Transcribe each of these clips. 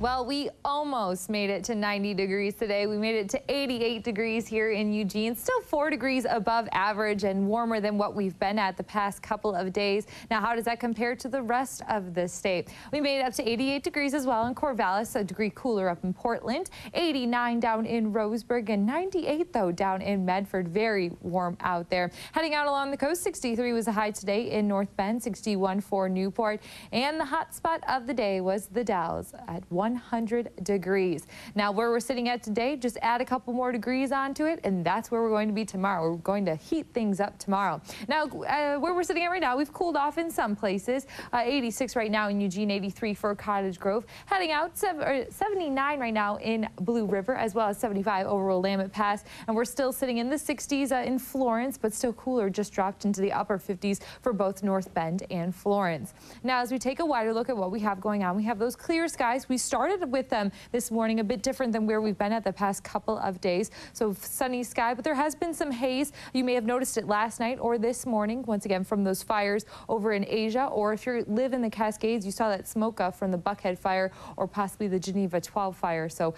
Well, we almost made it to 90 degrees today. We made it to 88 degrees here in Eugene, still 4 degrees above average and warmer than what we've been at the past couple of days. Now, how does that compare to the rest of the state? We made it up to 88 degrees as well in Corvallis, a degree cooler up in Portland, 89 down in Roseburg, and 98 though down in Medford. Very warm out there. Heading out along the coast, 63 was the high today in North Bend, 61 for Newport, and the hot spot of the day was the Dalles at 100 degrees. Now, where we're sitting at today, just add a couple more degrees onto it, and that's where we're going to be tomorrow. We're going to heat things up tomorrow. Now, where we're sitting at right now, we've cooled off in some places. 86 right now in Eugene, 83 for Cottage Grove. Heading out, 79 right now in Blue River, as well as 75 over Willamette Pass. And we're still sitting in the 60s in Florence, but still cooler, just dropped into the upper 50s for both North Bend and Florence. Now, as we take a wider look at what we have going on, we have those clear skies. We started with them this morning, a bit different than where we've been at the past couple of days. So sunny sky, but there has been some haze. You may have noticed it last night or this morning, once again from those fires over in Asia, or if you live in the Cascades, you saw that smoke from the Buckhead fire or possibly the Geneva 12 fire. So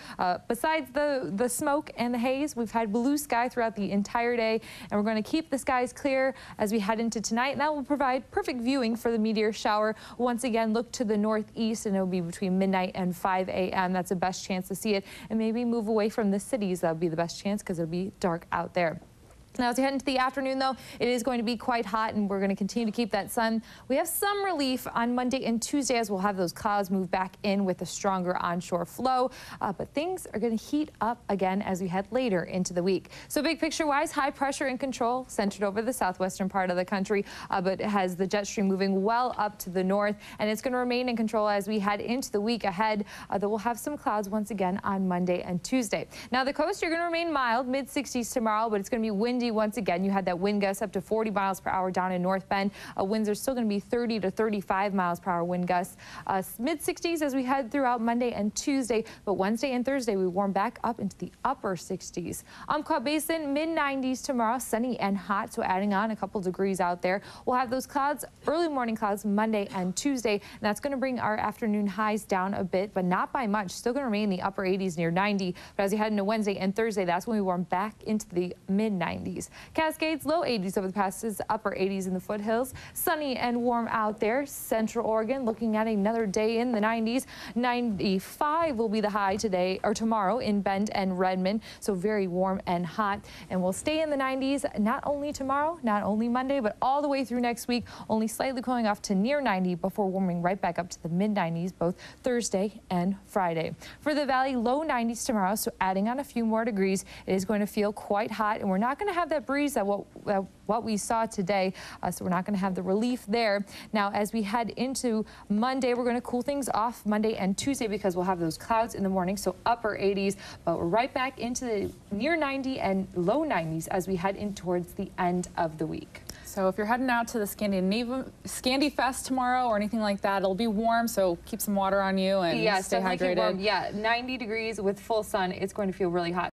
besides the smoke and the haze, we've had blue sky throughout the entire day, and we're going to keep the skies clear as we head into tonight, and that will provide perfect viewing for the meteor shower. Once again, look to the northeast, and it'll be between midnight and 5 a.m. That's the best chance to see it, and maybe move away from the cities. That'll be the best chance because it'll be dark out there. Now, as we head into the afternoon, though, it is going to be quite hot, and we're going to continue to keep that sun. We have some relief on Monday and Tuesday as we'll have those clouds move back in with a stronger onshore flow, but things are going to heat up again as we head later into the week. So big picture-wise, high pressure in control centered over the southwestern part of the country, but it has the jet stream moving well up to the north, and it's going to remain in control as we head into the week ahead, though we'll have some clouds once again on Monday and Tuesday. Now, the coast, you're going to remain mild, mid-60s tomorrow, but it's going to be windy once again. You had that wind gust up to 40 miles per hour down in North Bend. Winds are still going to be 30 to 35 miles per hour wind gusts. Mid-60s as we head throughout Monday and Tuesday, but Wednesday and Thursday we warm back up into the upper 60s. Umpqua Basin, mid-90s tomorrow, sunny and hot, so adding on a couple degrees out there. We'll have those clouds, early morning clouds, Monday and Tuesday, and that's going to bring our afternoon highs down a bit, but not by much. Still going to remain in the upper 80s near 90, but as we head into Wednesday and Thursday, that's when we warm back into the mid-90s. Cascades, low 80s over the passes, upper 80s in the foothills. Sunny and warm out there. Central Oregon looking at another day in the 90s. 95 will be the high today or tomorrow in Bend and Redmond. So very warm and hot. And we'll stay in the 90s not only tomorrow, not only Monday, but all the way through next week. Only slightly cooling off to near 90 before warming right back up to the mid-90s both Thursday and Friday. For the valley, low 90s tomorrow. So adding on a few more degrees, it is going to feel quite hot, and we're not going to have that breeze that what we saw today, so we're not going to have the relief there. Now, as we head into Monday, we're going to cool things off Monday and Tuesday because we'll have those clouds in the morning, so upper 80s, but we're right back into the near 90 and low 90s as we head in towards the end of the week. So if you're heading out to the Scandi Fest tomorrow or anything like that, it'll be warm, so keep some water on you and stay hydrated. Yeah, 90 degrees with full sun. It's going to feel really hot.